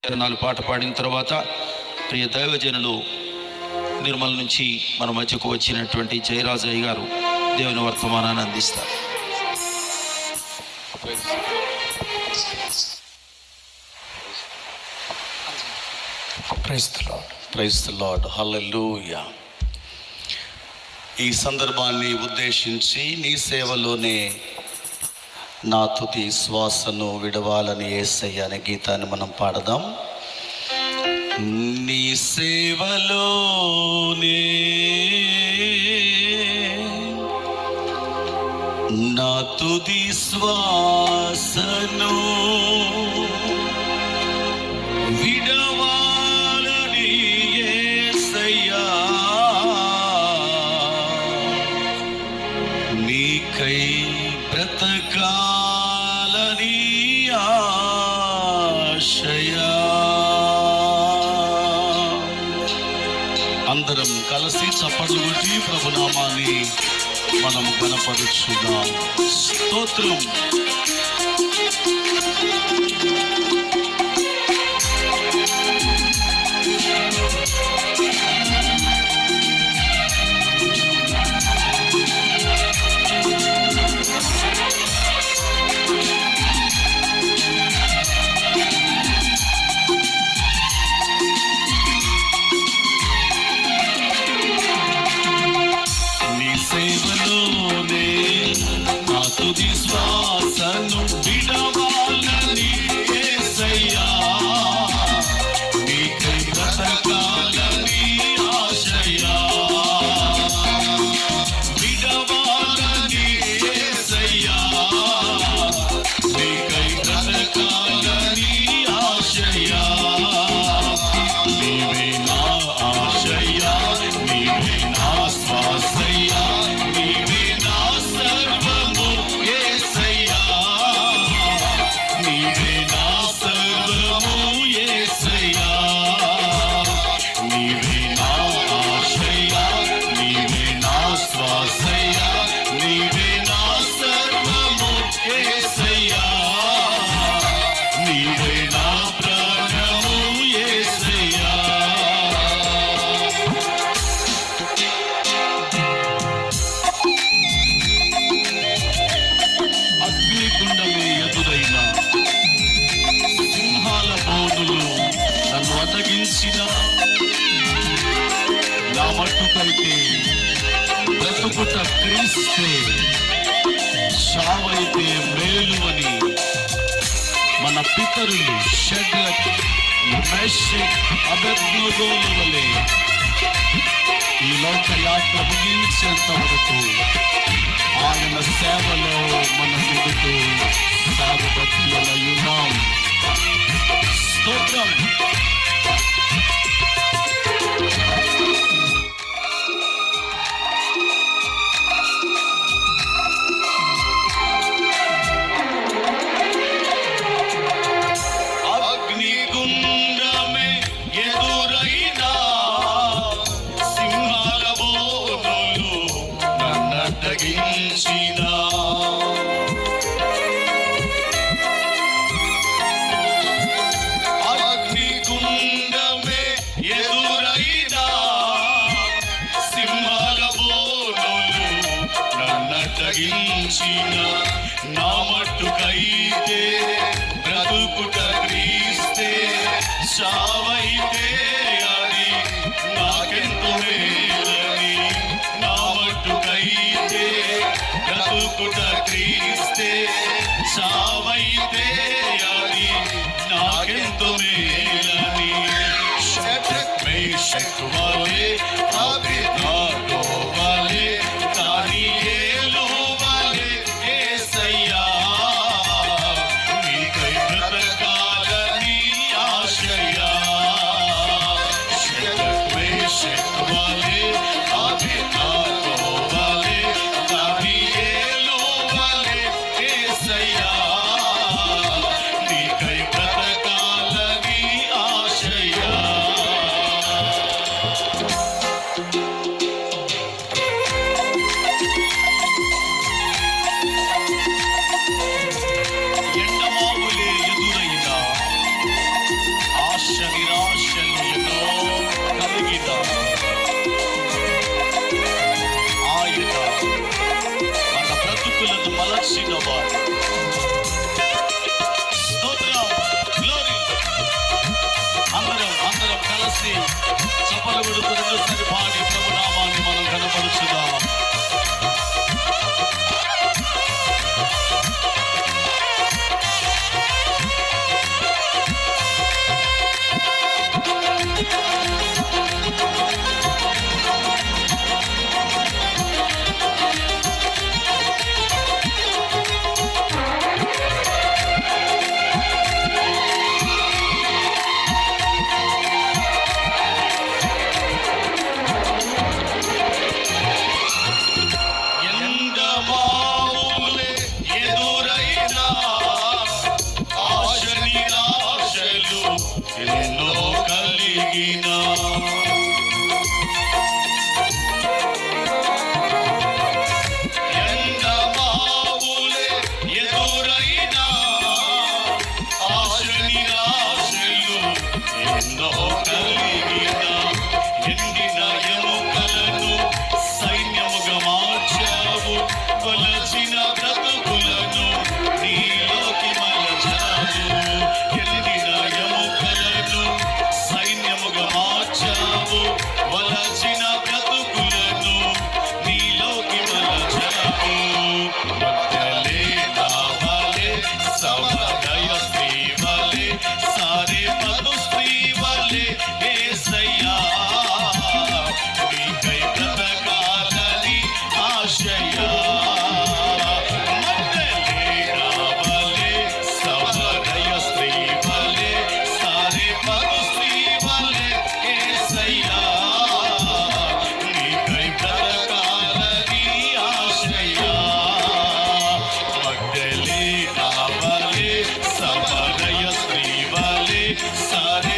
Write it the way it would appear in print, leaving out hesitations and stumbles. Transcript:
నాలుగు పాట పాడిన తర్వాత ప్రియ దైవజనులు నిర్మల్ నుంచి మన మధ్యకు వచ్చినటువంటి జయరాజయ్య గారు దేవుని వర్తమానాన్ని అందిస్తారు. Praise the Lord. హల్లెలూయా. ఈ సందర్భాన్ని ఉద్దేశించి నీ సేవలోనే నా తుది శ్వాసను విడవాలని యేసయ్య అనే గీతాన్ని మనం పాడదాం. నీ సేవలోనే నా తుది శ్వాసను విడవాలని యేసయ్యా నీకై బ్రతకాలని ఆశయా. అందరం కలిసి చప్పట్లు కొట్టి ప్రభునామాన్ని మనం కనపరుచుదాం. స్తోత్రం. సేవలోనే నా తుది శ్వాసను విడవాలని యేసయ్యా నీకై బ్రతకాలని ఆశయా. విడవాలని యేసయ్యా నీకై బ్రతకాలని ఆశయా. నీవే నా ఆశయా, నీవే నా శ్వాసయ్యా, నీవే నా సర్వము యేసయ్యా, నీవే నా సర్వము యేసయ్యా. నీవే నా ఆశయా, నీవే నా శ్వాసయ్యా, నీవే నా సర్వము యేసయ్యా, నీవే నా ప్రాణము యేసయ్యా. అగ్నిగుండమే ఎదురైన సింహాల బోనులు నన్ను అడ్డగించిన నా మట్టుకైతే బ్రతుకుట క్రీస్తే చావైతే మేలు అని మన పితరులు షడ్రక్, మెషక్, అబేద్నెగోల వలె ఈ లోక యాత్ర ముగించేంత వరకు ఆయన సేవలో మన ముందుకు సాగుబద్దులయ్యున్నాం. స్తోత్రం. అగ్నిగుండమే ఎదురైనా సింహాల బోనులు నన్నడ్డగించిన అగ్నిగుండమే ఎదురైనా సింహాల బోనులు నన్నడ్డగించిన నా మట్టుకైతే బ్రతుకుట క్రీస్తే చావైతే అది నాకెంతో మేలని. నా మట్టుకైతే బ్రతుకుట క్రీస్తే చావైతే అది నాకెంతో మేలని. షడ్రక్, మేషక్ వలె, అబేద్నెగో వలె, దానియేలు వలె యేసయ్యా నీకై బ్రతకాలని ఆశయా. షడ్రక్, మేషక్ వలె, అబేద్నెగో వలె, దానియేలు వలె యేసయ్యా నీకై బ్రతకాలని ఆశయా. చప్పలు కొడుతూ రెండోసారి పాడి ప్రభు నామాన్ని మనం కనపరుచుదాం. ఎండమావులే ఎదురైనా ఆశ నిరాశలు ఎన్నో కలిగినా ఎండమావులే ఎదురైనా ఆశ నిరాశలు ఎన్నో కలిగినా ఎండిన ఎముకలను సైన్యముగా మార్చావు, కొలచిన బ్రతుకులను నీలోకి మలచావు. ఎండిన ఎముకలను సైన్యముగా మార్చావు, వలచిన బ్రతుకులను నీలోకి మలచావు. మగ్దలేనా వలె, సమరయ స్త్రీ వలె, సారెపతు స్త్రీ వలె యేసయ్యా నీకై బ్రతకాలని ఆశయా. మగ్దలేనా వలె, సమరయ స్త్రీ వలె, సారెపతు స్త్రీ వలె యేసయ్యా నీకై బ్రతకాలని ఆశయా. మగ్దలేనా వలె, సమరయ స్త్రీ వలె, సారె